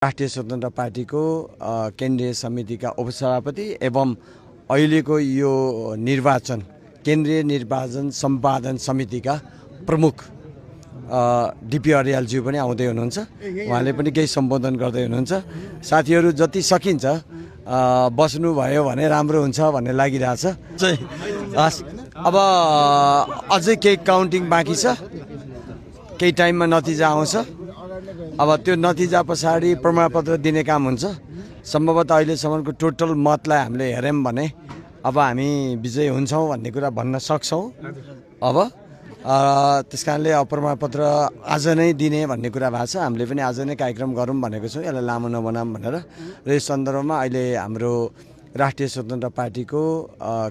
राष्ट्रिय स्वतन्त्र पार्टीको केन्द्रीय समितिका उपसभापति एवं अहिलेको यो निर्वाचन केन्द्रीय निर्वाचन सम्पादन समितिका प्रमुख डिपी अर्यालज्यू पनि आउँदै हुनुहुन्छ। उहाँले पनि केही सम्बोधन गर्दै हुनुहुन्छ। साथीहरू जति सकिन्छ बस्नुभयो भने राम्रो हुन्छ भन्ने लागिरहेछ। अब अझै केही काउन्टिङ बाँकी छ, केही टाइममा नतिजा आउँछ। अब त्यो नतिजा पछाडि प्रमाणपत्र दिने काम हुन्छ। सम्भवतः अहिलेसम्मको टोटल मतलाई हामीले हेऱ्यौँ भने अब हामी विजयी हुन्छौँ भन्ने कुरा भन्न सक्छौँ। अब त्यस कारणले प्रमाणपत्र आज नै दिने भन्ने कुरा भएको छ। हामीले पनि आज नै कार्यक्रम गरौँ भनेको छौँ, यसलाई लामो नबनाऊँ भनेर। र यस सन्दर्भमा अहिले हाम्रो राष्ट्रिय स्वतन्त्र पार्टीको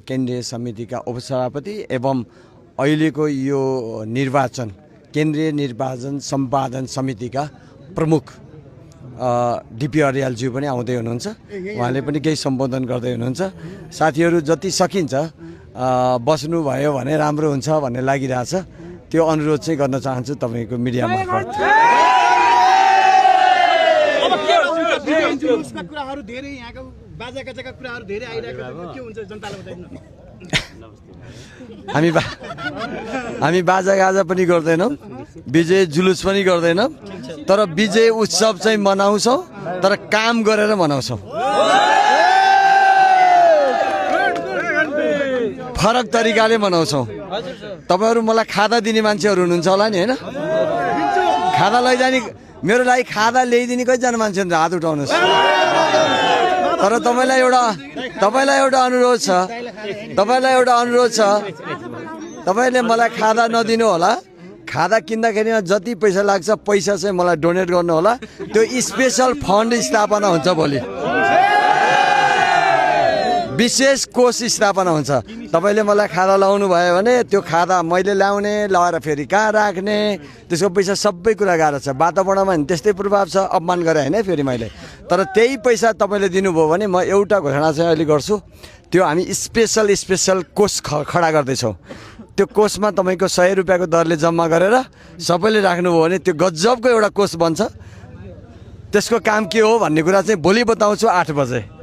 केन्द्रीय समितिका उपसभापति एवं अहिलेको यो निर्वाचन केन्द्रीय निर्वाचन सम्पादन समितिका प्रमुख डिपी अर्यालज्यू पनि आउँदै हुनुहुन्छ। उहाँले पनि केही सम्बोधन गर्दै हुनुहुन्छ। साथीहरू जति सकिन्छ बस्नुभयो भने राम्रो हुन्छ भन्ने लागिरहेछ। त्यो अनुरोध चाहिँ गर्न चाहन्छु तपाईँको मिडिया मार्फत। हामी बाजागाजा पनि गर्दैनौँ, विजय जुलुस पनि गर्दैनौँ, तर विजय उत्सव चाहिँ मनाउँछौँ, तर काम गरेर मनाउँछौँ। फरक तरिकाले मनाउँछौँ। तपाईँहरू मलाई खादा दिने मान्छेहरू हुनुहुन्छ होला नि, होइन? खादा लैजाने, मेरो लागि खादा ल्याइदिने कतिजना मान्छे हुन्छ? हात उठाउनुहोस्। तर तपाईँलाई एउटा अनुरोध छ, तपाईँले मलाई खादा नदिनु होला। खादा किन्दाखेरि जति पैसा लाग्छ पैसा चाहिँ मलाई डोनेट गर्नु होला। त्यो स्पेसल फन्ड स्थापना हुन्छ, भोलि विशेष कोष स्थापना हुन्छ। तपाईँले मलाई खादा लाउनु भयो भने त्यो खादा मैले ल्याउने, लगाएर फेरि कहाँ राख्ने, त्यसको पैसा सबै कुरा गाह्रो छ। वातावरणमा नि त्यस्तै प्रभाव छ, अपमान गरेँ होइन फेरि मैले। तर त्यही पैसा तपाईँले दिनुभयो भने म एउटा घोषणा चाहिँ अहिले गर्छु। त्यो हामी स्पेसल कोष खडा गर्दैछौँ। त्यो कोषमा तपाईँको 100 रुपियाँको दरले जम्मा गरेर सबैले राख्नुभयो भने त्यो गजबको एउटा कोष बन्छ। त्यसको काम के हो भन्ने कुरा चाहिँ भोलि बताउँछु 8 बजे।